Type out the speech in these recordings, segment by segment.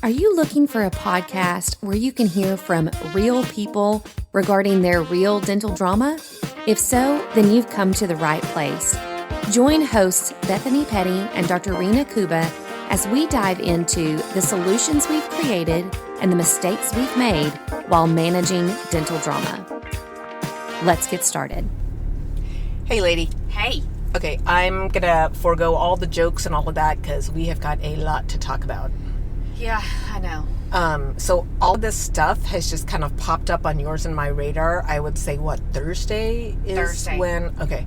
Are you looking for a podcast where you can hear from real people regarding their real dental drama? If so, then you've come to the right place. Join hosts Bethany Petty and Dr. Rena Kuba as we dive into the solutions we've created and the mistakes we've made while managing dental drama. Let's get started. Hey, lady. Hey. Okay, I'm gonna forego all the jokes and all of that because we have got a lot to talk about. Yeah, I know. So all this stuff has just kind of popped up on yours and my radar. I would say, Thursday is Thursday. when? Okay.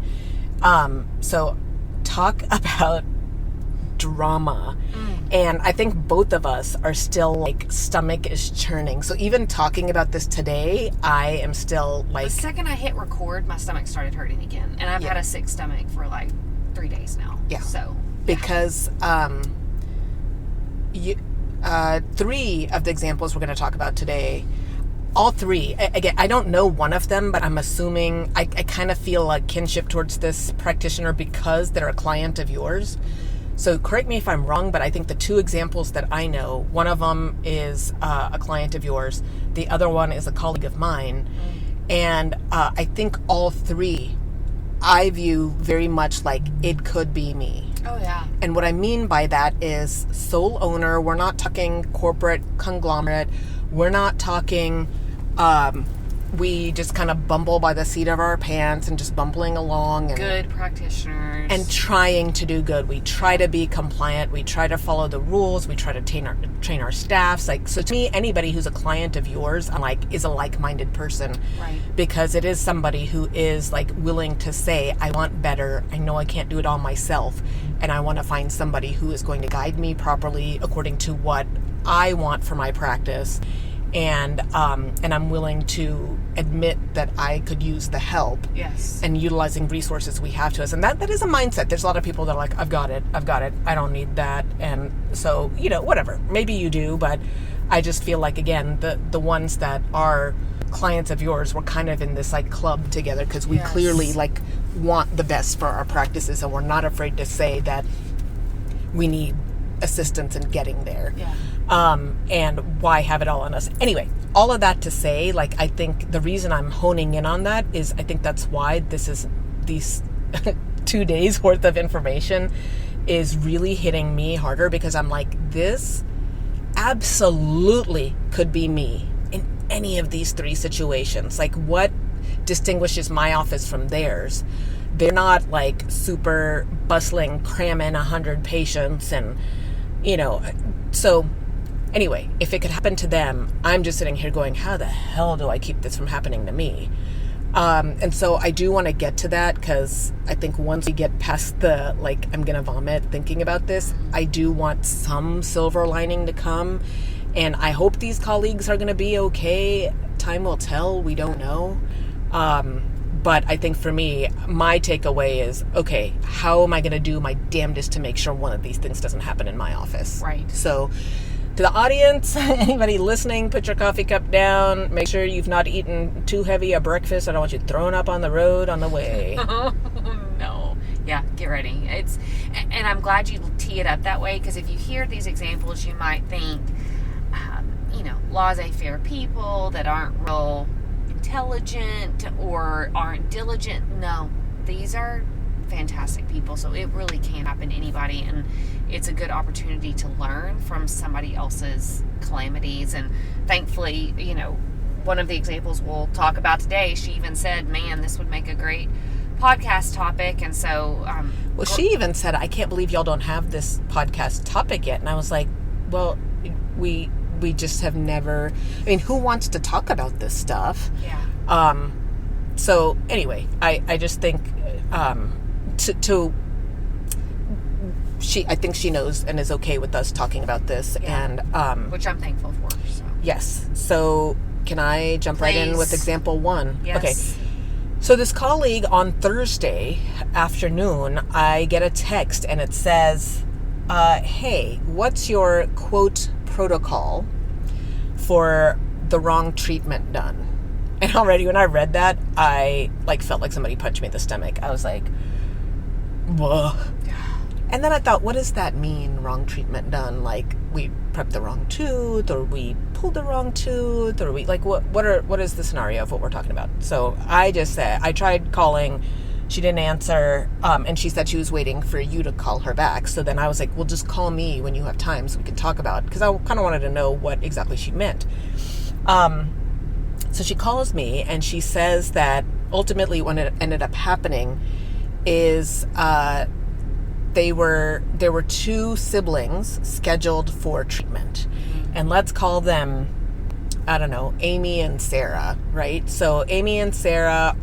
So talk about drama. And I think both of us are still like, stomach is churning. So even talking about this today, I am still like... The second I hit record, my stomach started hurting again. And I've had a sick stomach for like 3 days now. Yeah. So... Because, three of the examples we're going to talk about today, all three, again, I don't know one of them, but I'm assuming, I kind of feel a kinship towards this practitioner because they're a client of yours. So correct me if I'm wrong, but I think the two examples that I know, one of them is a client of yours, the other one is a colleague of mine, and I think all three I view very much like it could be me. Oh, yeah. And what I mean by that is sole owner. We're not talking corporate conglomerate. We're not talking we just kind of bumble by the seat of our pants and just bumbling along. And, good practitioners. And trying to do good. We try to be compliant. We try to follow the rules. We try to train our staffs. Like, so to me, anybody who's a client of yours, I'm like, is a like-minded person. Right. Because it is somebody who is like willing to say, I want better. I know I can't do it all myself. And I want to find somebody who is going to guide me properly according to what I want for my practice. And I'm willing to admit that I could use the help. Yes. And utilizing resources we have to us. And that is a mindset. There's a lot of people that are like, I've got it. I don't need that. And so, whatever. Maybe you do, but I just feel like, again, the ones that are clients of yours, we're kind of in this like club together because we clearly like want the best for our practices, and we're not afraid to say that we need assistance in getting there. Yeah. And why have it all on us? Anyway, all of that to say, like, I think the reason I'm honing in on that is I think that's why these 2 days worth of information is really hitting me harder, because I'm like, this absolutely could be me in any of these three situations. Like, what distinguishes my office from theirs? They're not like super bustling, cramming 100 patients and, so anyway, if it could happen to them, I'm just sitting here going, how the hell do I keep this from happening to me? And so I do want to get to that, because I think once we get past the, like, I'm going to vomit thinking about this, I do want some silver lining to come. And I hope these colleagues are going to be okay. Time will tell. We don't know. But I think for me, my takeaway is, okay, how am I going to do my damnedest to make sure one of these things doesn't happen in my office? Right. So to the audience, anybody listening, put your coffee cup down. Make sure you've not eaten too heavy a breakfast. I don't want you throwing up on the road on the way. No. Yeah, get ready. And I'm glad you tee it up that way, because if you hear these examples, you might think, laissez-faire people that aren't real intelligent or aren't diligent. No, these are fantastic people. So it really can happen to anybody, and it's a good opportunity to learn from somebody else's calamities. And thankfully, one of the examples we'll talk about today, she even said, man, this would make a great podcast topic. And so she even said, I can't believe y'all don't have this podcast topic yet. And I was like, well, we just have never, who wants to talk about this stuff? Yeah. So anyway, I just think, I think she knows and is okay with us talking about this. Yeah. And, which I'm thankful for. So. Yes. So can I jump right in with example one? Yes. Okay. So this colleague on Thursday afternoon, I get a text and it says, hey, what's your quote protocol for the wrong treatment done? And already when I read that, I felt like somebody punched me in the stomach. I was like, whoa. And then I thought, what does that mean, wrong treatment done? Like, we prepped the wrong tooth, or we pulled the wrong tooth, or we, like, what is the scenario of what we're talking about? So I just said, I tried calling, she didn't answer, and she said she was waiting for you to call her back. So then I was like, well, just call me when you have time so we can talk about it, because I kind of wanted to know what exactly she meant. So she calls me, and she says that ultimately what it ended up happening is there were two siblings scheduled for treatment. And let's call them, I don't know, Amy and Sarah, right? So Amy and Sarah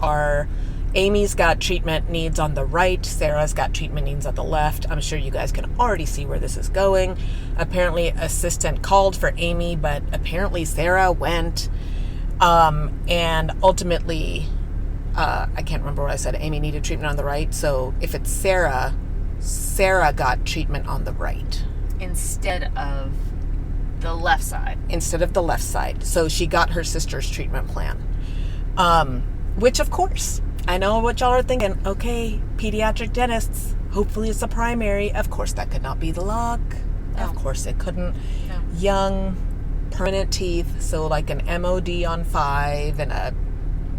Amy's got treatment needs on the right, Sarah's got treatment needs on the left. I'm sure you guys can already see where this is going. Apparently, assistant called for Amy, but apparently Sarah went. And ultimately, I can't remember what I said. Amy needed treatment on the right. So if it's Sarah got treatment on the right. Instead of the left side. So she got her sister's treatment plan. Which, of course, I know what y'all are thinking. Okay, pediatric dentists, hopefully it's a primary. Of course, that could not be the luck. No. Of course it couldn't. No. Young, permanent teeth, so like an MOD on 5 and a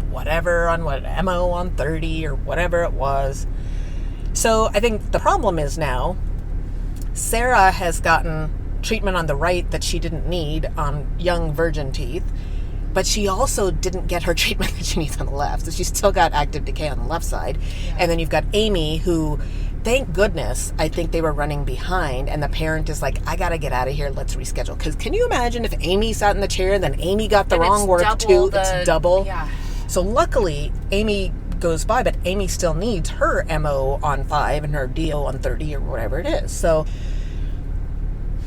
whatever on MO on 30 or whatever it was. So I think the problem is now Sarah has gotten treatment on the right that she didn't need on young virgin teeth, but she also didn't get her treatment that she needs on the left. So she's still got active decay on the left side. Yeah. And then you've got Amy, who, thank goodness, I think they were running behind, and the parent is like, I got to get out of here, let's reschedule. Because can you imagine if Amy sat in the chair and then Amy got the wrong work too? It's double. Yeah. So luckily, Amy goes by, but Amy still needs her MO on 5 and her DO on 30 or whatever it is. So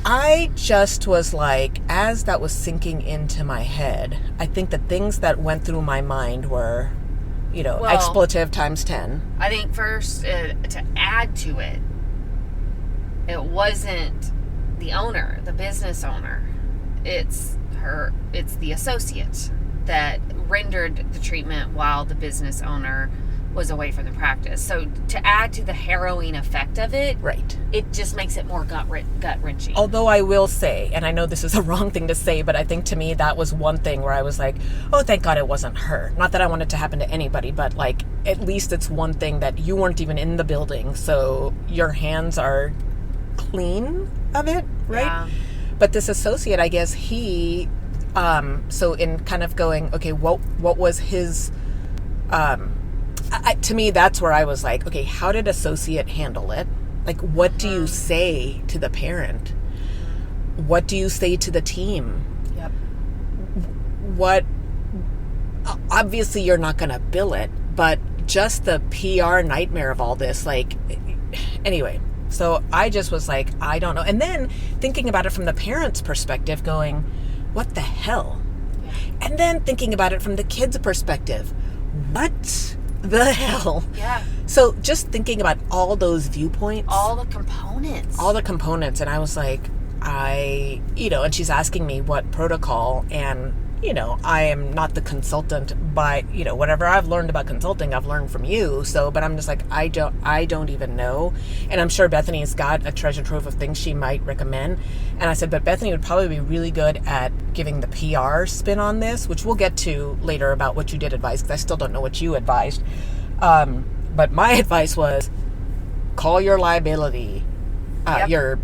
I just was like, as that was sinking into my head, I think the things that went through my mind were, expletive times 10. I think first, to add to it, it wasn't the owner, the business owner. It's the associate that rendered the treatment while the business owner was away from the practice. So to add to the harrowing effect of it, right, it just makes it more gut-wrenching. Although I will say, and I know this is a wrong thing to say, but I think to me that was one thing where I was like, oh, thank God it wasn't her. Not that I want it to happen to anybody, but like, at least it's one thing that you weren't even in the building, so your hands are clean of it, right? Yeah. But this associate, I guess he, so in kind of going, okay, what was his, to me, that's where I was like, okay, how did associate handle it? Like, what do you say to the parent? What do you say to the team? Yep. Obviously you're not going to bill it, but just the PR nightmare of all this, like, anyway. So I just was like, I don't know. And then thinking about it from the parent's perspective, going, what the hell? Yeah. And then thinking about it from the kid's perspective, what the hell? Yeah. So just thinking about all those viewpoints. All the components. And I was like, and she's asking me what protocol, and, I am not the consultant by, whatever I've learned about consulting, I've learned from you. So, but I'm just like, I don't even know. And I'm sure Bethany's got a treasure trove of things she might recommend. And I said, but Bethany would probably be really good at giving the PR spin on this, which we'll get to later about what you did advise, because I still don't know what you advised. But my advice was, call your liability, your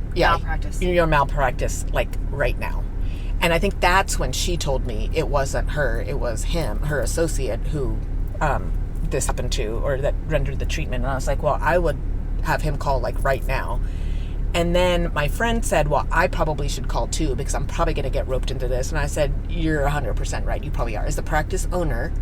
malpractice, like right now. And I think that's when she told me it wasn't her, it was him, her associate, who this happened to, or that rendered the treatment. And I was like, well, I would have him call like right now. And then my friend said, well, I probably should call too, because I'm probably going to get roped into this. And I said, you're 100% right. You probably are. As the practice owner,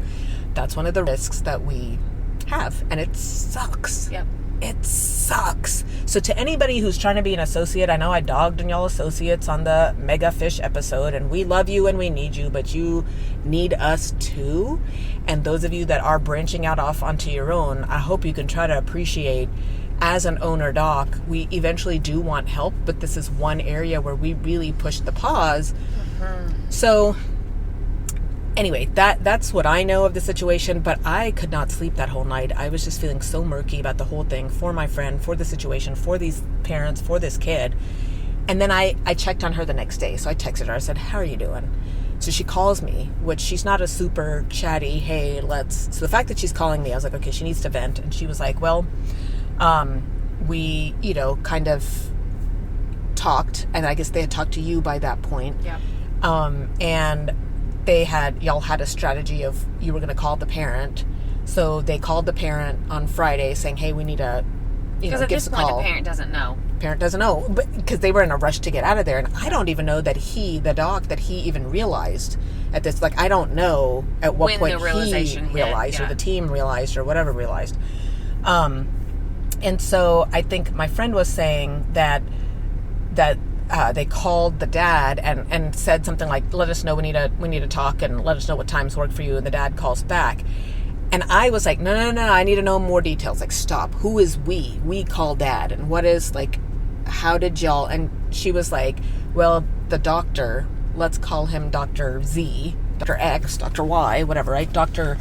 that's one of the risks that we have. And it sucks. Yep. It sucks. So to anybody who's trying to be an associate, I know I dogged on y'all associates on the Mega Fish episode, and we love you and we need you, but you need us too. And those of you that are branching out off onto your own, I hope you can try to appreciate, as an owner doc, we eventually do want help, but this is one area where we really push the pause. Mm-hmm. So anyway, that's what I know of the situation, but I could not sleep that whole night. I was just feeling so murky about the whole thing for my friend, for the situation, for these parents, for this kid. And then I checked on her the next day. So I texted her. I said, how are you doing? So she calls me, which she's not a super chatty, hey, let's... So the fact that she's calling me, I was like, okay, she needs to vent. And she was like, well, we, kind of talked. And I guess they had talked to you by that point. Yeah. And y'all had a strategy of you were going to call the parent. So they called the parent on Friday saying, hey, we need a, because at this point, the parent doesn't know. Parent doesn't know, but because they were in a rush to get out of there. And I don't even know that the doc, that he even realized at this, like, I don't know at what point he realized or the team realized or whatever realized. And so I think my friend was saying that they called the dad and said something like, let us know, we need to talk and let us know what times work for you. And the dad calls back. And I was like, no, I need to know more details. Like, stop. Who is we? We call dad. And what is, like, how did y'all? And she was like, well, the doctor, let's call him Dr. Z, Dr. X, Dr. Y, whatever, right? Dr.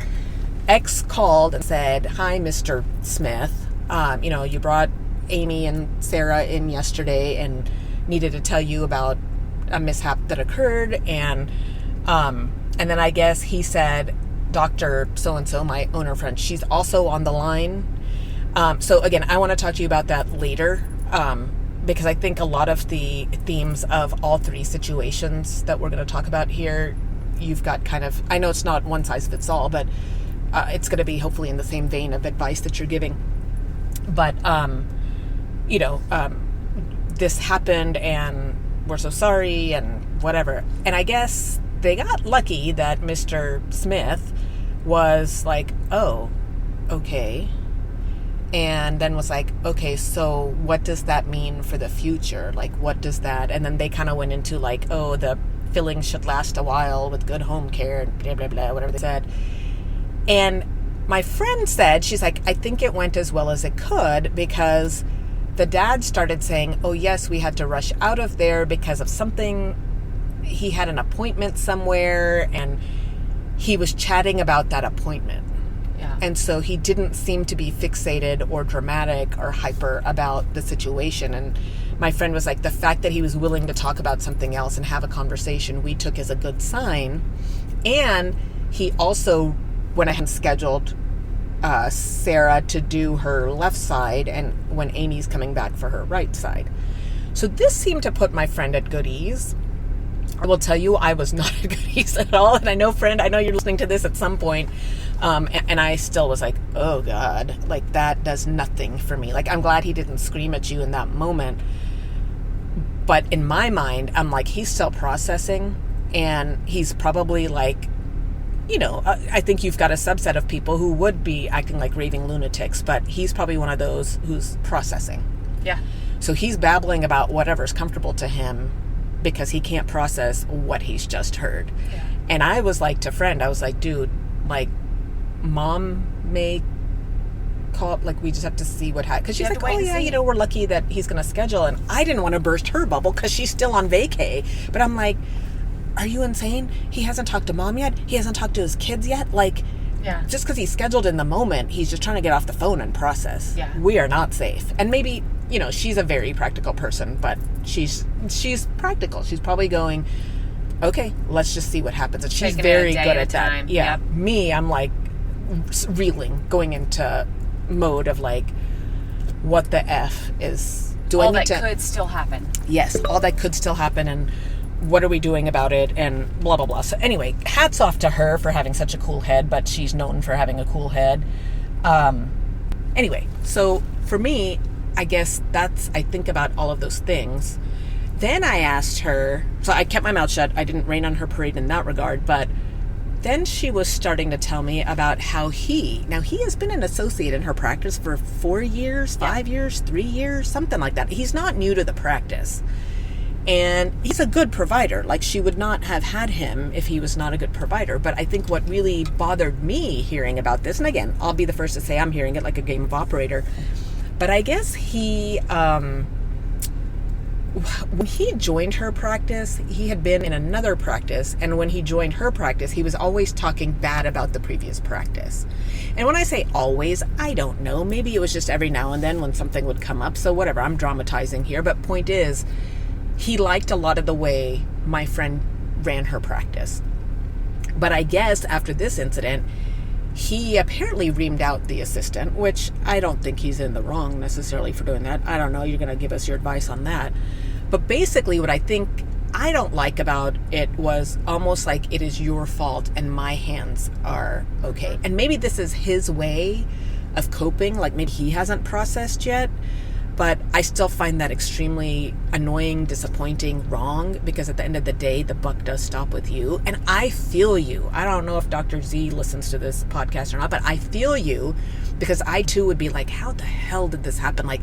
X called and said, hi, Mr. Smith. You brought Amy and Sarah in yesterday and needed to tell you about a mishap that occurred. And then I guess he said, Dr. So-and-so, my owner friend, she's also on the line. So again, I want to talk to you about that later, because I think a lot of the themes of all three situations that we're going to talk about here, you've got kind of, I know it's not one size fits all, but it's going to be hopefully in the same vein of advice that you're giving. But, this happened and we're so sorry and whatever. And I guess they got lucky that Mr. Smith was like, oh, okay. And then was like, okay, so what does that mean for the future? Like, what does that... And then they kind of went into like, oh, the fillings should last a while with good home care, and blah, blah, blah, whatever they said. And my friend said, she's like, I think it went as well as it could because the dad started saying, oh, yes, we had to rush out of there because of something. He had an appointment somewhere and he was chatting about that appointment. Yeah. And so he didn't seem to be fixated or dramatic or hyper about the situation. And my friend was like, the fact that he was willing to talk about something else and have a conversation, we took as a good sign. And he also went ahead and scheduled Sarah to do her left side and when Amy's coming back for her right side. So this seemed to put my friend at good ease. I will tell you, I was not at good ease at all. And I know, friend, I know you're listening to this at some point. And I still was like, oh God, like that does nothing for me. Like, I'm glad he didn't scream at you in that moment. But in my mind, I'm like, he's still processing and he's probably like, I think you've got a subset of people who would be acting like raving lunatics, but he's probably one of those who's processing. Yeah. So he's babbling about whatever's comfortable to him because he can't process what he's just heard. Yeah. And I was like to friend, I was like, dude, like, mom may call, like, we just have to see what happens. Because she's like, oh yeah, we're lucky that he's going to schedule. And I didn't want to burst her bubble because she's still on vacay. But I'm like, are you insane? He hasn't talked to mom yet. He hasn't talked to his kids yet. Like, yeah. Just because he's scheduled in the moment, he's just trying to get off the phone and process. Yeah. We are not safe. And maybe, she's a very practical person, but she's practical. She's probably going, okay, let's just see what happens. And she's very good at that. Yeah. Yep. Me, I'm like reeling, going into mode of like, what the F is doing? All that could still happen. Yes, all that could still happen, and what are we doing about it, and blah, blah, blah. So anyway, hats off to her for having such a cool head, but she's known for having a cool head. Anyway, so for me, I guess I think about all of those things. Then I asked her, so I kept my mouth shut. I didn't rain on her parade in that regard, but then she was starting to tell me about how he has been an associate in her practice for 4 years, 5 years, 3 years, something like that. He's not new to the practice. And he's a good provider. Like, she would not have had him if he was not a good provider. But I think what really bothered me hearing about this, and again, I'll be the first to say I'm hearing it like a game of operator, but I guess he when he joined her practice, he had been in another practice, and when he joined her practice, he was always talking bad about the previous practice. And when I say always, I don't know. Maybe it was just every now and then when something would come up. So whatever, I'm dramatizing here. But point is, he liked a lot of the way my friend ran her practice. But I guess after this incident, he apparently reamed out the assistant, which I don't think he's in the wrong necessarily for doing that. I don't know. You're going to give us your advice on that. But basically what I think I don't like about it was almost like it is your fault and my hands are okay. And maybe this is his way of coping. Like maybe he hasn't processed yet. But I still find that extremely annoying, disappointing, wrong, because at the end of the day, the buck does stop with you. And I feel you. I don't know if Dr. Z listens to this podcast or not, but I feel you, because I too would be like, how the hell did this happen? Like,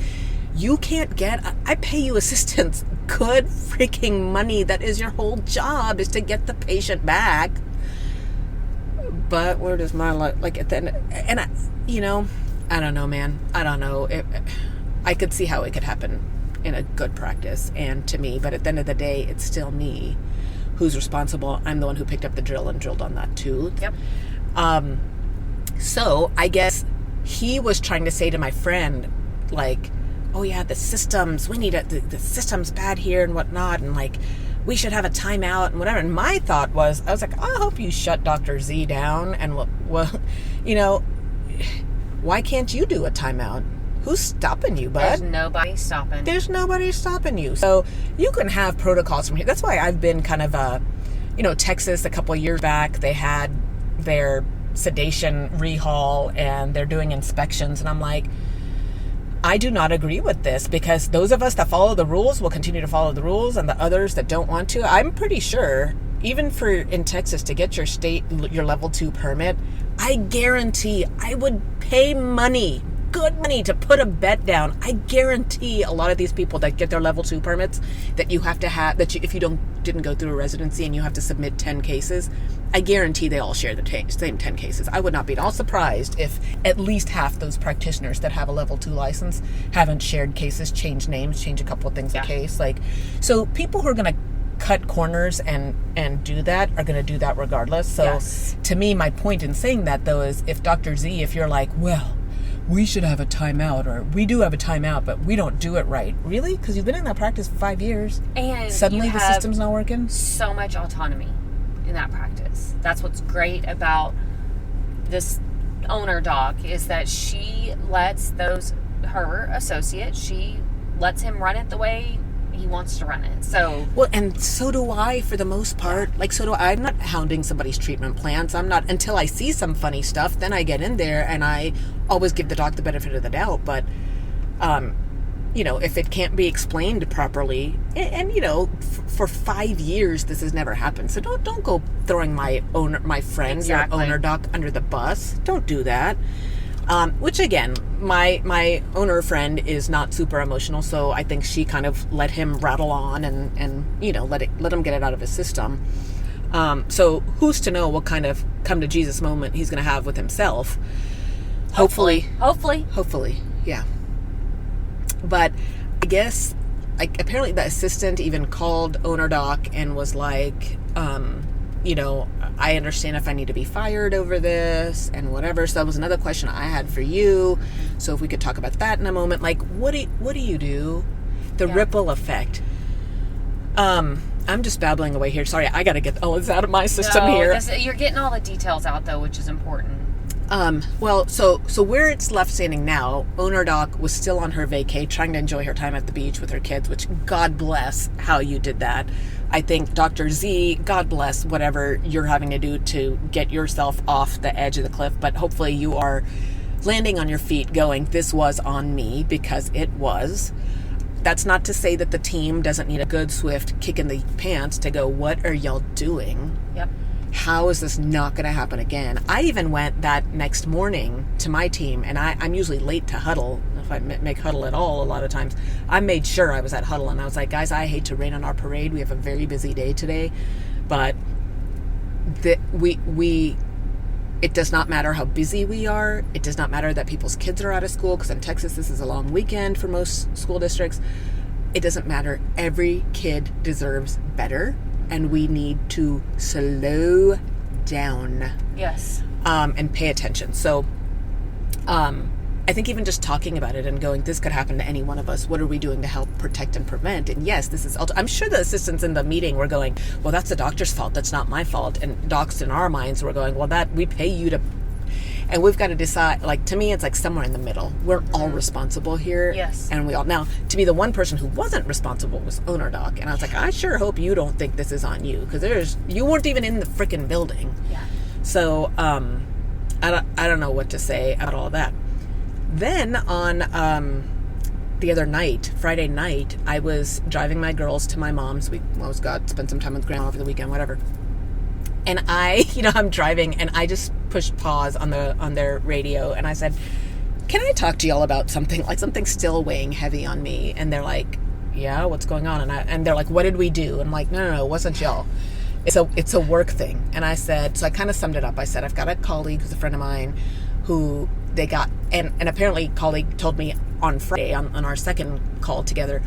you can't I pay you assistants good freaking money. That is your whole job, is to get the patient back. But where does my life, like at the end, and I don't know, man. I don't know. I could see how it could happen in a good practice and to me, but at the end of the day, it's still me who's responsible. I'm the one who picked up the drill and drilled on that tooth. Yep. So I guess he was trying to say to my friend, like, oh yeah, the systems, we need the system's bad here and whatnot, and like, we should have a timeout and whatever. And my thought was, I was like, I hope you shut Dr. Z down, and well, why can't you do a timeout? Who's stopping you, bud? There's nobody stopping. There's nobody stopping you. So you can have protocols from here. That's why I've been kind of Texas a couple of years back, they had their sedation rehaul and they're doing inspections. And I'm like, I do not agree with this, because those of us that follow the rules will continue to follow the rules, and the others that don't want to, I'm pretty sure, even in Texas, to get your level 2 permit, I guarantee I would pay good money to put a bet down. I guarantee a lot of these people that get their level 2 permits, that you have to have, if you didn't go through a residency and you have to submit 10 cases, I guarantee they all share the same 10 cases. I would not be at all surprised if at least half those practitioners that have a level 2 license haven't shared cases, changed names, changed a couple of things in case. Like, so people who are going to cut corners and do that are going to do that regardless. So to me, my point in saying that though is, if Dr. Z, if you're like, well, we should have a timeout, or we do have a timeout, but we don't do it right. Really? Because you've been in that practice for 5 years. And suddenly the system's not working? So much autonomy in that practice. That's what's great about this owner doc, is that she lets her associate, she lets him run it the way he wants to run it. So well, and so do I, for the most part. Like, so do I. I'm not hounding somebody's treatment plans. I'm not, until I see some funny stuff, then I get in there and I always give the doc the benefit of the doubt. But if it can't be explained properly, and for 5 years this has never happened, so don't go throwing my friend, your owner doc, under the bus. Don't do that. Which again, my owner friend is not super emotional, so I think she kind of let him rattle on and let him get it out of his system. So who's to know what kind of come to Jesus moment he's going to have with himself? Hopefully, yeah. But I guess, like, apparently the assistant even called owner doc and was like, I understand if I need to be fired over this and whatever. So that was another question I had for you. So if we could talk about that in a moment, like, what do you do? The ripple effect. I'm just babbling away here. Sorry, I got to get all this out of my system here. You're getting all the details out though, which is important. Well, so where it's left standing now, owner doc was still on her vacay, trying to enjoy her time at the beach with her kids, which God bless how you did that. I think Dr. Z, God bless whatever you're having to do to get yourself off the edge of the cliff, but hopefully you are landing on your feet going, this was on me, because it was. That's not to say that the team doesn't need a good, swift kick in the pants to go, what are y'all doing? Yep. How is this not going to happen again? I even went that next morning to my team, and I'm usually late to huddle. If I make huddle at all, a lot of times, I made sure I was at huddle, and I was like, guys, I hate to rain on our parade. We have a very busy day today, but it does not matter how busy we are. It does not matter that people's kids are out of school, because in Texas, this is a long weekend for most school districts. it doesn't matter. Every kid deserves better, and we need to slow down. Yes. And pay attention. So, I think even just talking about it and going, this could happen to any one of us. What are we doing to help protect and prevent? And yes, this is, I'm sure the assistants in the meeting were going, well, that's the doctor's fault. That's not my fault. And docs in our minds were going, well, that we pay you to, and we've got to decide, like, to me, it's like somewhere in the middle. We're all responsible here. Yes. And we all, now, to me, the one person who wasn't responsible was owner doc. And I was like, I sure hope you don't think this is on you, because you weren't even in the freaking building. Yeah. So, I don't know what to say about all that. Then on the other night, Friday night, I was driving my girls to my mom's. We always spent some time with grandma over the weekend, whatever. And I'm driving, and I just pushed pause on their radio, and I said, "Can I talk to y'all about something? Like something's still weighing heavy on me." And they're like, "Yeah, what's going on?" And they're like, "What did we do?" And I'm like, "No, it wasn't y'all. It's a work thing." And I said, so I kind of summed it up. I said, I've got a colleague who's a friend of mine who they got, and apparently a colleague told me on Friday on our second call together,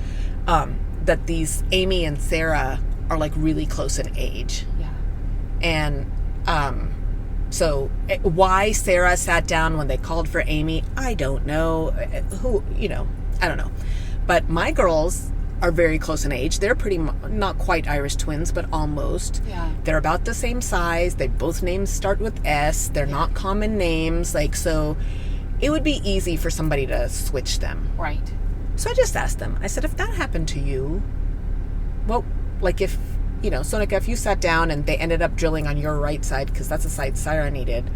that these Amy and Sarah are like really close in age. Yeah. And so why Sarah sat down when they called for Amy, I don't know. I don't know. But my girls are very close in age. They're not quite Irish twins, but almost. Yeah. They're about the same size. They both names start with S. They're not common names. Like, so it would be easy for somebody to switch them. Right. So I just asked them. I said, if that happened to you, well, like if, Sonika, if you sat down and they ended up drilling on your right side, because that's the side Sarah needed,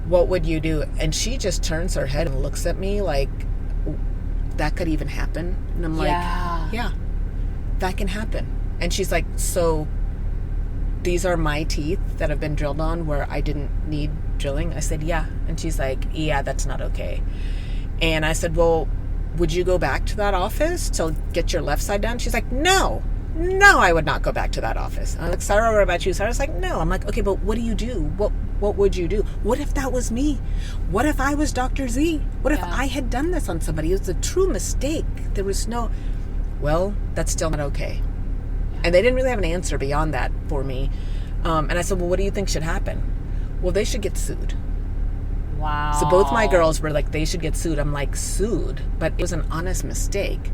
what would you do? And she just turns her head and looks at me like, that could even happen? And I'm like, yeah, that can happen. And she's like, so these are my teeth that have been drilled on where I didn't need drilling? I said, yeah. And she's like, yeah, that's not okay. And I said, well, would you go back to that office to get your left side done? She's like, no, I would not go back to that office. I'm like, Sarah, what about you? Sarah's like, no. I'm like, okay, but what do you do? What would you do? What if that was me? What if I was Dr. Z? What if I had done this on somebody? It was a true mistake. There was no, well, that's still not okay. Yeah. And they didn't really have an answer beyond that for me. And I said, well, what do you think should happen? Well, they should get sued. Wow. So both my girls were like, they should get sued. I'm like, sued? But it was an honest mistake.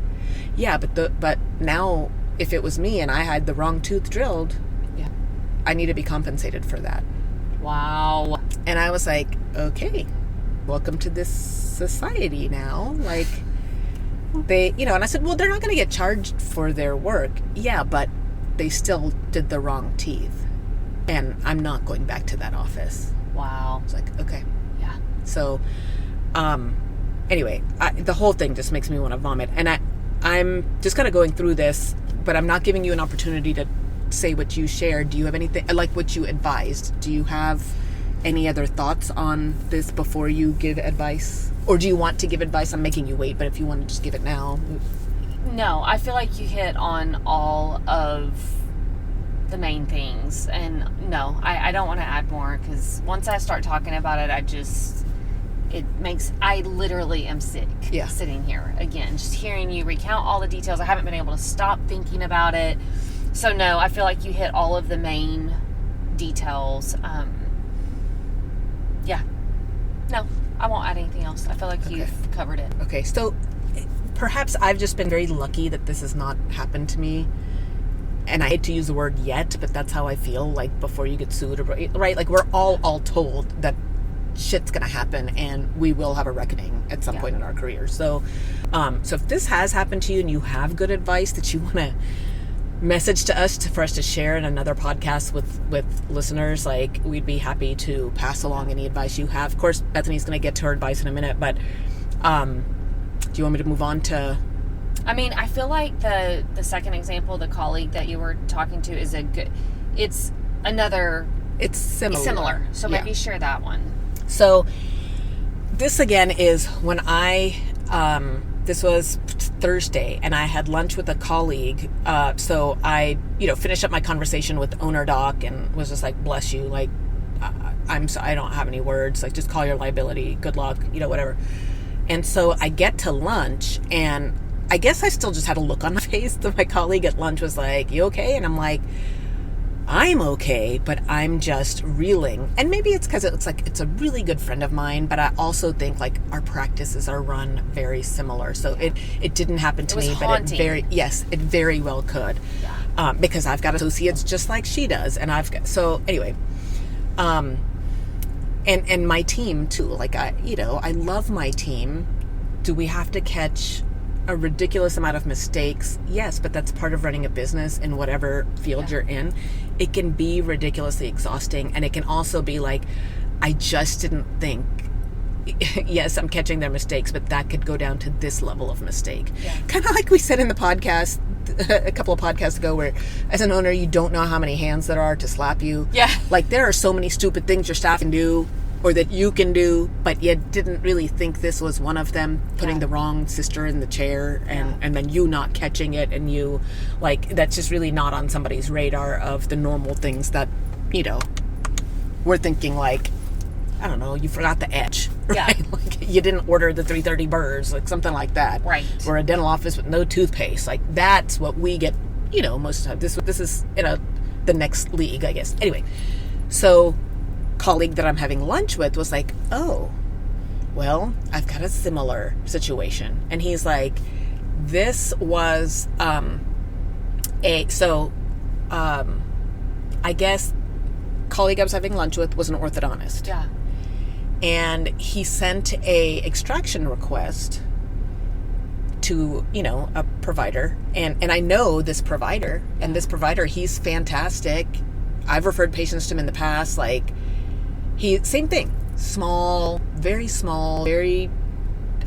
Yeah, but now if it was me and I had the wrong tooth drilled, I need to be compensated for that. Wow. And I was like, okay, welcome to this society now. Like, they, and I said, well, they're not going to get charged for their work. Yeah, but they still did the wrong teeth. And I'm not going back to that office. Wow. It's like, okay. Yeah. So, anyway, the whole thing just makes me want to vomit. And I'm just kind of going through this, but I'm not giving you an opportunity to say what you shared. Do you have anything, like what you advised? Do you have any other thoughts on this before you give advice? Or do you want to give advice? I'm making you wait, but if you want to just give it now. No, I feel like you hit on all of the main things. And no, I don't want to add more, because once I start talking about it, I literally am sick sitting here again, just hearing you recount all the details. I haven't been able to stop thinking about it. So no, I feel like you hit all of the main details. No, I won't add anything else. I feel like you've covered it. Okay, so perhaps I've just been very lucky that this has not happened to me. And I hate to use the word yet, but that's how I feel, like, before you get sued, right? Like, we're all told that shit's gonna happen and we will have a reckoning at some point in our career. So if this has happened to you and you have good advice that you want to message to us for us to share in another podcast with listeners, like, we'd be happy to pass along any advice you have. Of course, Bethany's going to get to her advice in a minute, but do you want me to move on to? I mean, I feel like the second example, the colleague that you were talking to, is it's similar. So maybe share that one. So this again is when this was Thursday, and I had lunch with a colleague. So I, finished up my conversation with owner doc and was just like, bless you. Like, I don't have any words. Like, just call your liability. Good luck, whatever. And so I get to lunch, and I guess I still just had a look on my face. So my colleague at lunch was like, "You okay?" And I'm like, "I'm okay, but I'm just reeling." And maybe it's because it's a really good friend of mine, but I also think like our practices are run very similar. So it didn't happen to me, haunting. but it very well could. Yeah. Because I've got associates just like she does. And so anyway, and my team too. Like I love my team. Do we have to catch a ridiculous amount of mistakes? Yes, but that's part of running a business in whatever field you're in. It can be ridiculously exhausting, and it can also be like, I just didn't think, yes, I'm catching their mistakes, but that could go down to this level of mistake. Yeah. Kind of like we said in the podcast a couple of podcasts ago, where as an owner, you don't know how many hands there are to slap you. Yeah. Like there are so many stupid things your staff can do, or that you can do, but you didn't really think this was one of them, putting the wrong sister in the chair and then you not catching it, and you, like, that's just really not on somebody's radar of the normal things that, we're thinking like, I don't know, you forgot the edge, right? Yeah. Like you didn't order the 330 burrs, like something like that. Right. Or a dental office with no toothpaste. Like that's what we get, most of the time. This is, the next league, I guess. Anyway, so colleague that I'm having lunch with was like, "Oh, well, I've got a similar situation." And he's like, this was I guess colleague I was having lunch with was an orthodontist. Yeah. And he sent a extraction request to, a provider. And I know this provider, and this provider, he's fantastic. I've referred patients to him in the past, like, same thing. Small, very,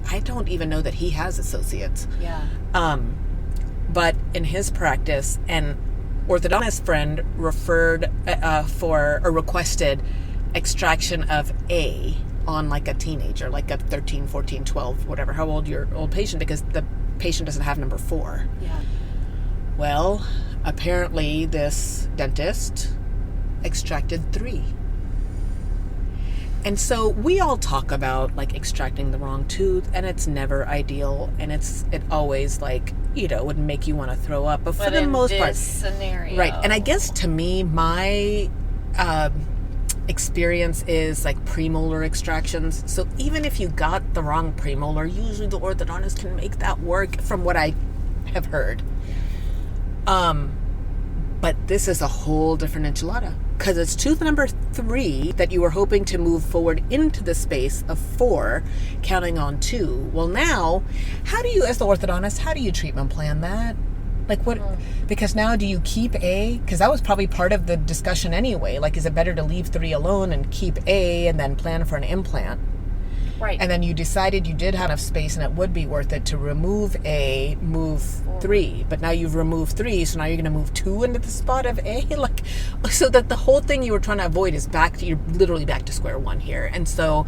I don't even know that he has associates. Yeah. But in his practice, an orthodontist friend requested extraction of A on like a teenager, like a 13, 14, 12, whatever, how old your old patient, because the patient doesn't have number 4. Yeah. Well, apparently this dentist extracted 3. And so we all talk about like extracting the wrong tooth, and it's never ideal, and it always like, would make you want to throw up. But for the most part, scenario, right? And I guess to me, my experience is like premolar extractions. So even if you got the wrong premolar, usually the orthodontist can make that work, from what I have heard. But this is a whole different enchilada, because it's tooth number 3 that you were hoping to move forward into the space of 4, counting on 2. Well, now, how do you, as the orthodontist, how do you treatment plan that? Like what? Because now, do you keep A? Because that was probably part of the discussion anyway. Like, is it better to leave 3 alone and keep A and then plan for an implant? Right. And then you decided you did have enough space and it would be worth it to remove A, move 3. But now you've removed 3, so now you're going to move 2 into the spot of A? Like, so that the whole thing you were trying to avoid is you're literally back to square one here. And so,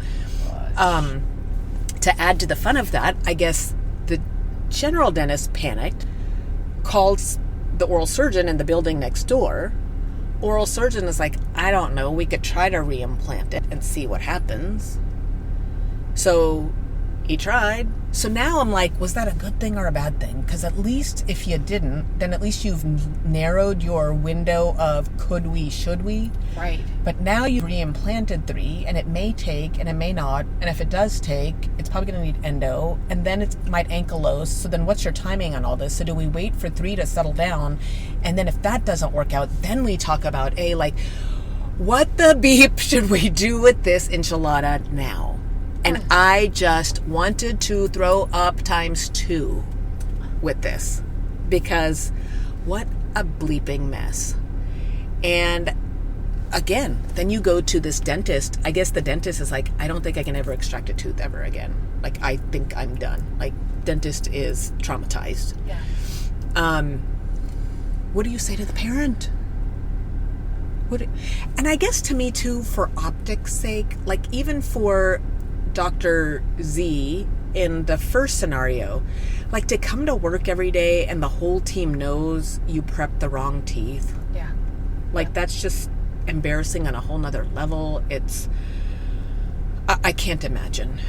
to add to the fun of that, I guess the general dentist panicked, called the oral surgeon in the building next door. Oral surgeon is like, I don't know, we could try to reimplant it and see what happens. So he tried. So now I'm like, was that a good thing or a bad thing? Because at least if you didn't, then at least you've narrowed your window of could we, should we? Right. But now you've reimplanted 3, and it may take and it may not. And if it does take, it's probably going to need endo, and then it might ankylose. So then what's your timing on all this? So do we wait for 3 to settle down? And then if that doesn't work out, then we talk about A, like, what the beep should we do with this enchilada now? And I just wanted to throw up times 2 with this, because what a bleeping mess. And again, then you go to this dentist. I guess the dentist is like, I don't think I can ever extract a tooth ever again. Like, I think I'm done. Like, dentist is traumatized. Yeah. What do you say to the parent? And I guess to me too, for optics' sake, like even for Dr. Z in the first scenario, like to come to work every day and the whole team knows you prepped the wrong teeth. Yeah. Like that's just embarrassing on a whole nother level. I can't imagine.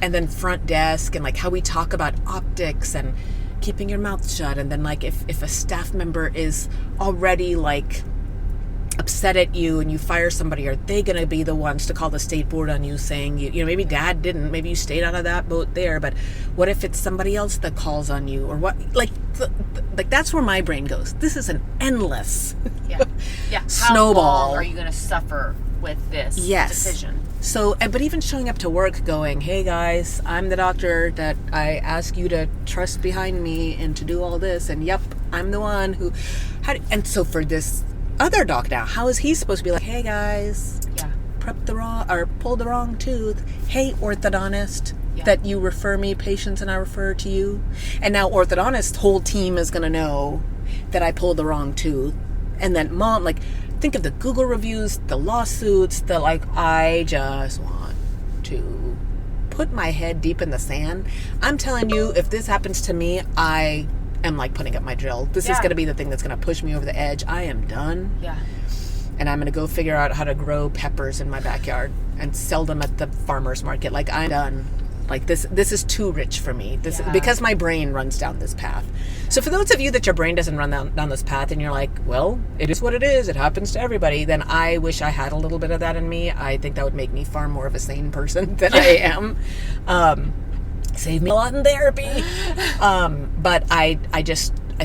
And then front desk and like how we talk about optics and keeping your mouth shut. And then like if a staff member is already like upset at you and you fire somebody, are they going to be the ones to call the state board on you saying, you know, maybe dad didn't, maybe you stayed out of that boat there, but what if it's somebody else that calls on you, or what, like that's where my brain goes. This is an endless snowball. How long are you going to suffer with this decision? So, but even showing up to work going, hey guys, I'm the doctor that I ask you to trust behind me and to do all this, and yep, I'm the one who and so for this other doc now, how is he supposed to be like, hey guys, pulled the wrong tooth, hey orthodontist that you refer me patients and I refer to you, and now orthodontist whole team is going to know that I pulled the wrong tooth, and then mom, like, think of the Google reviews, the lawsuits, the like, I just want to put my head deep in the sand. I'm telling you, if this happens to me, I am like putting up my drill. This is going to be the thing that's going to push me over the edge. I am done. Yeah. And I'm going to go figure out how to grow peppers in my backyard and sell them at the farmer's market. Like, I'm done. Like, this is too rich for me. Because my brain runs down this path. So for those of you that your brain doesn't run down this path and you're like, well, it is what it is, it happens to everybody, then I wish I had a little bit of that in me. I think that would make me far more of a sane person than I am. Save me a lot in therapy. But I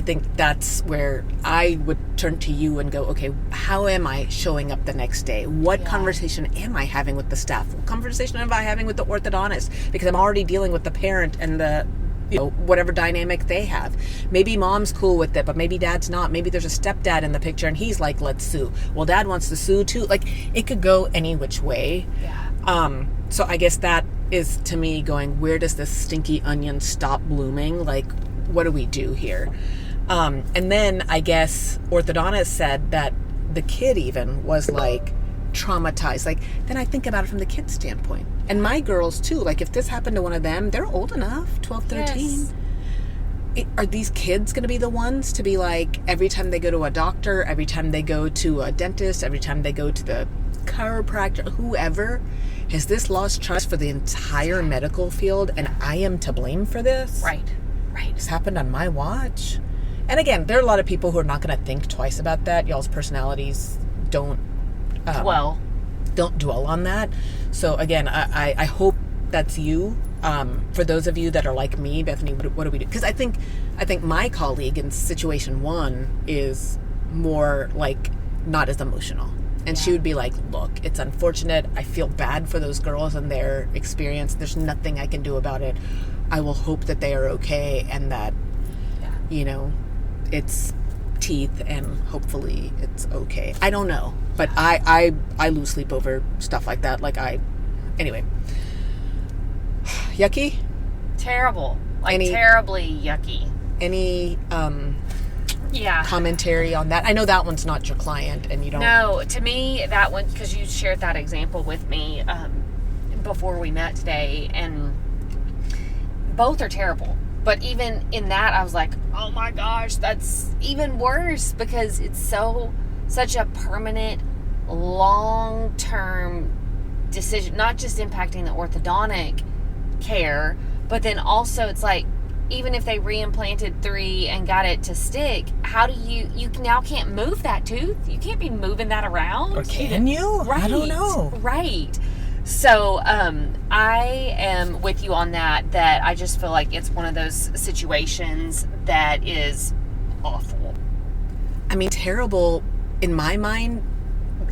think that's where I would turn to you and go, okay, how am I showing up the next day? What conversation am I having with the staff? What conversation am I having with the orthodontist? Because I'm already dealing with the parent and the, you know, whatever dynamic they have. Maybe mom's cool with it, but maybe dad's not. Maybe there's a stepdad in the picture and he's like, let's sue. Well, dad wants to sue too. Like, it could go any which way. Yeah. So I guess that is, to me, going, where does this stinky onion stop blooming? Like, what do we do here? And then I guess orthodontist said that the kid even was like traumatized. Like, then I think about it from the kid's standpoint. And my girls too, like if this happened to one of them, they're old enough, 12, 13. Yes. Are these kids going to be the ones to be like, every time they go to a doctor, every time they go to a dentist, every time they go to the chiropractor, whoever, has this lost trust for the entire medical field and I am to blame for this? Right. This happened on my watch. And again, there are a lot of people who are not going to think twice about that. Y'all's personalities don't dwell on that. So again, I hope that's you. For those of you that are like me, Bethany, what do we do? Because I think my colleague in situation one is more like not as emotional. And she would be like, look, it's unfortunate. I feel bad for those girls and their experience. There's nothing I can do about it. I will hope that they are okay and that, you know, it's teeth and hopefully it's okay. I don't know. But I lose sleep over stuff like that. Like anyway. Yucky? Terrible. Like terribly yucky. Any commentary on that? I know that one's not your client and you don't. No, to me, that one, because you shared that example with me before we met today, and both are terrible. But even in that, I was like, oh my gosh, that's even worse because it's such a permanent, long-term decision, not just impacting the orthodontic care, but then also it's like, even if they reimplanted 3 and got it to stick, how do you now can't move that tooth? You can't be moving that around. Or can you? Right. I don't know. Right. So I am with you on that I just feel like it's one of those situations that is awful. I mean, terrible in my mind,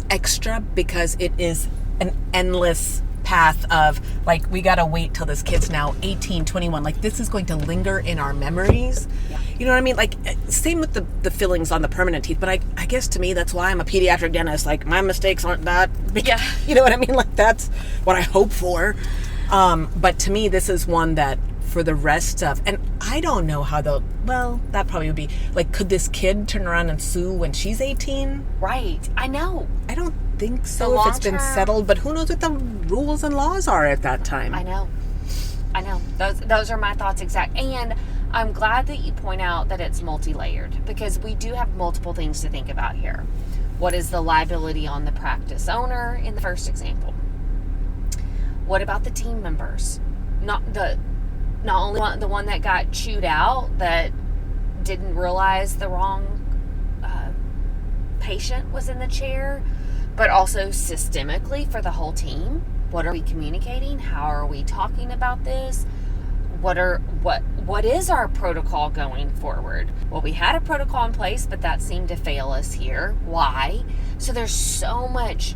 extra, because it is an endless path of, like, we gotta wait till this kid's now 18, 21. Like, this is going to linger in our memories. Yeah. You know what I mean? Like, same with the fillings on the permanent teeth. But I guess to me, that's why I'm a pediatric dentist. Like, my mistakes aren't that big. Yeah. You know what I mean? Like, that's what I hope for. But to me, this is one that for the rest of, and I don't know how that probably would be, like, could this kid turn around and sue when she's 18? Right. I know. I don't think so if it's been settled, but who knows what the rules and laws are at that time. I know. Those are my thoughts exact. And I'm glad that you point out that it's multi-layered, because we do have multiple things to think about here. What is the liability on the practice owner in the first example? What about the team members? not only the one that got chewed out that didn't realize the wrong patient was in the chair, but also systemically for the whole team. What are we communicating? How are we talking about this? What is our protocol going forward? Well, we had a protocol in place, but that seemed to fail us here. Why? So there's so much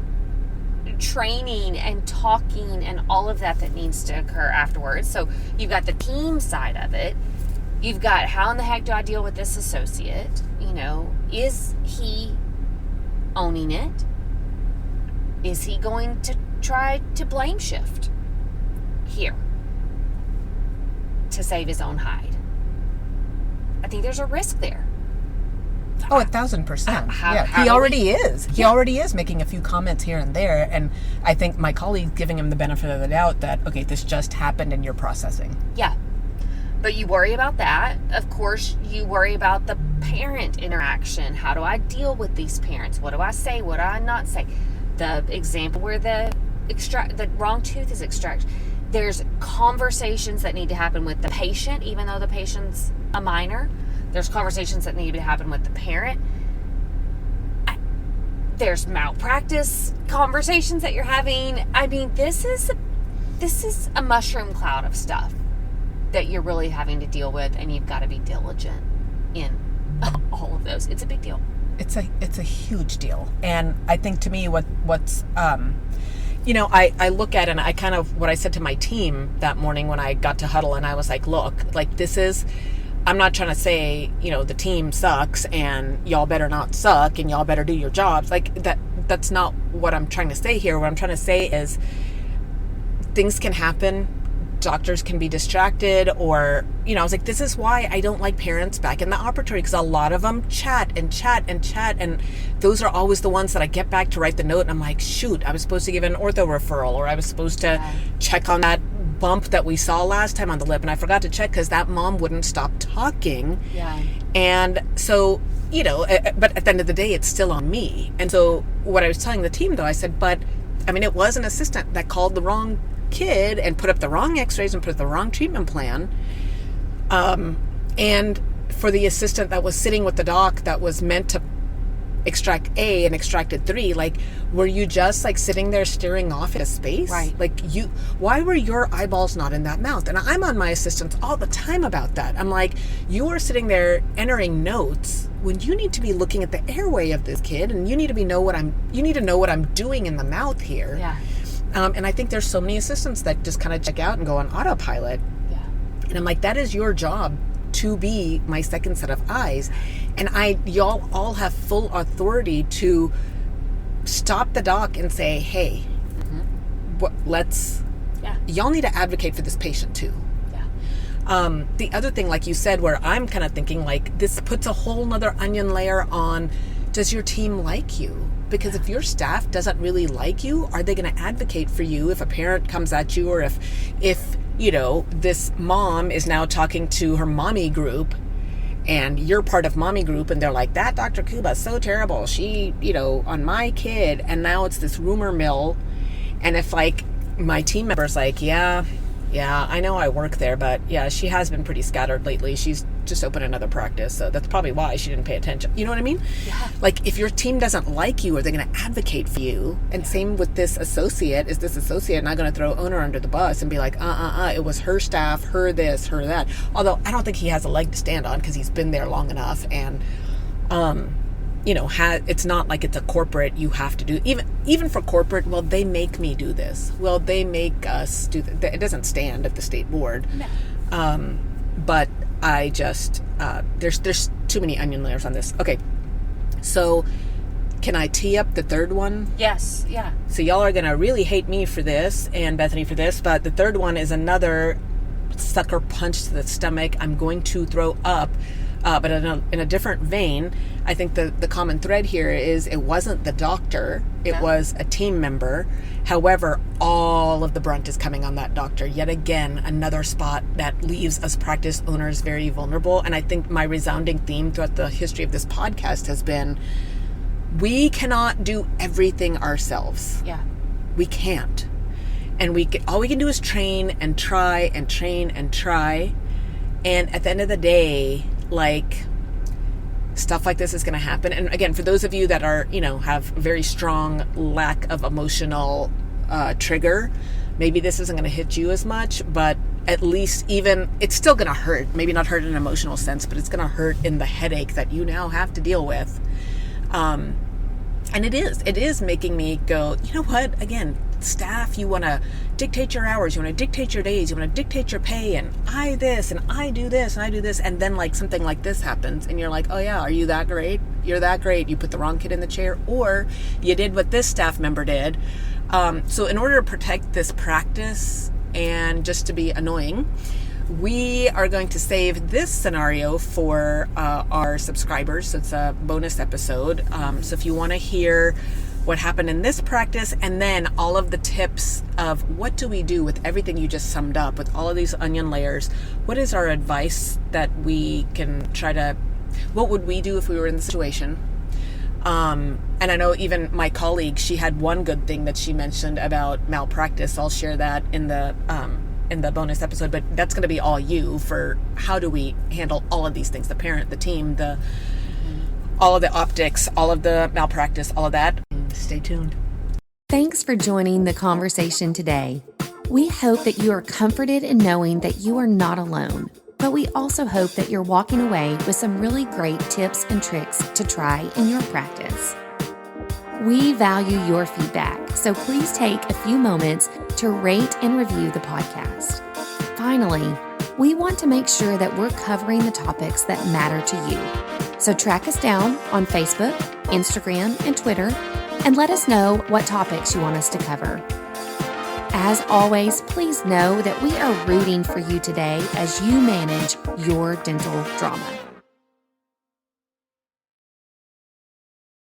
training and talking and all of that needs to occur afterwards. So you've got the team side of it. You've got, how in the heck do I deal with this associate? Is he owning it? Is he going to try to blame shift here to save his own hide? I think there's a risk there. Oh, 1,000%. He already is. He already is making a few comments here and there. And I think my colleague's giving him the benefit of the doubt that, okay, this just happened and you're processing. Yeah. But you worry about that. Of course, you worry about the parent interaction. How do I deal with these parents? What do I say? What do I not say? The example where the wrong tooth is extracted. There's conversations that need to happen with the patient, even though the patient's a minor. There's conversations that need to happen with the parent. There's malpractice conversations that you're having. I mean, this is a mushroom cloud of stuff that you're really having to deal with, and you've got to be diligent in all of those. It's a big deal. It's a huge deal. And I think to me what's I look at it, and I kind of, what I said to my team that morning when I got to huddle, and I was like, look, like I'm not trying to say, the team sucks and y'all better not suck and y'all better do your jobs. Like that's not what I'm trying to say here. What I'm trying to say is things can happen. Doctors can be distracted, or, I was like, this is why I don't like parents back in the operatory, because a lot of them chat, and those are always the ones that I get back to write the note, and I'm like, shoot, I was supposed to give an ortho referral, or I was supposed to check on that bump that we saw last time on the lip, and I forgot to check because that mom wouldn't stop talking. Yeah. And so, but at the end of the day, it's still on me. And so what I was telling the team, though, I said, but, it was an assistant that called the wrong kid and put up the wrong x-rays and put up the wrong treatment plan. And for the assistant that was sitting with the doc that was meant to extract A and extracted 3, like, were you just like sitting there staring off into space? Right. Like, why were your eyeballs not in that mouth? And I'm on my assistants all the time about that. I'm like, you are sitting there entering notes when you need to be looking at the airway of this kid, and you need to know what I'm doing in the mouth here. Yeah. And I think there's so many assistants that just kind of check out and go on autopilot. Yeah. And I'm like, that is your job, to be my second set of eyes. And y'all all have full authority to stop the doc and say, hey, y'all need to advocate for this patient too. Yeah. The other thing, like you said, where I'm kind of thinking, like, this puts a whole nother onion layer on, does your team like you? Because if your staff doesn't really like you, are they going to advocate for you if a parent comes at you, or if this mom is now talking to her mommy group and you're part of mommy group and they're like, that Dr. Kuba is so terrible. She, on my kid, and now it's this rumor mill. And if like my team member's like, yeah, I know I work there, but yeah, she has been pretty scattered lately. She's just opened another practice, so that's probably why she didn't pay attention. You know what I mean? Yeah. Like, if your team doesn't like you, are they going to advocate for you? And same with this associate. Is this associate not going to throw owner under the bus and be like, it was her staff, her this, her that? Although I don't think he has a leg to stand on because he's been there long enough, and it's not like it's a corporate, you have to do, even for corporate, well, they make me do this. Well, they make us do that. It doesn't stand at the state board. No. But I just, there's too many onion layers on this. Okay. So can I tee up the third one? Yes. Yeah. So y'all are going to really hate me for this and Bethany for this, but the third one is another sucker punch to the stomach. I'm going to throw up. But in a different vein, I think the common thread here is it wasn't the doctor, it was a team member. However, all of the brunt is coming on that doctor. Yet again, another spot that leaves us practice owners very vulnerable. And I think my resounding theme throughout the history of this podcast has been, we cannot do everything ourselves. Yeah. We can't. And all we can do is train and try and train and try. And at the end of the day, like, stuff like this is going to happen. And again, for those of you that are, have very strong lack of emotional trigger, maybe this isn't going to hit you as much, but at least it's still going to hurt. Maybe not hurt in an emotional sense, but it's going to hurt in the headache that you now have to deal with. And it is making me go, you know what? Again, staff, you want to dictate your hours, you want to dictate your days, you want to dictate your pay, and I this, and I do this, and I do this, and then like something like this happens, and you're like, oh yeah, are you that great? You're that great. You put the wrong kid in the chair, or you did what this staff member did. So in order to protect this practice and just to be annoying, we are going to save this scenario for our subscribers. So it's a bonus episode. So if you want to hear what happened in this practice, and then all of the tips of what do we do with everything you just summed up, with all of these onion layers, what is our advice that we can what would we do if we were in the situation? And I know even my colleague, she had one good thing that she mentioned about malpractice. I'll share that in the bonus episode, but that's going to be all you for how do we handle all of these things, the parent, the team, all of the optics, all of the malpractice, all of that. Stay tuned. Thanks for joining the conversation today. We hope that you are comforted in knowing that you are not alone, but we also hope that you're walking away with some really great tips and tricks to try in your practice. We value your feedback, so please take a few moments to rate and review the podcast. Finally, we want to make sure that we're covering the topics that matter to you. So track us down on Facebook, Instagram, and Twitter, and let us know what topics you want us to cover. As always, please know that we are rooting for you today as you manage your dental drama.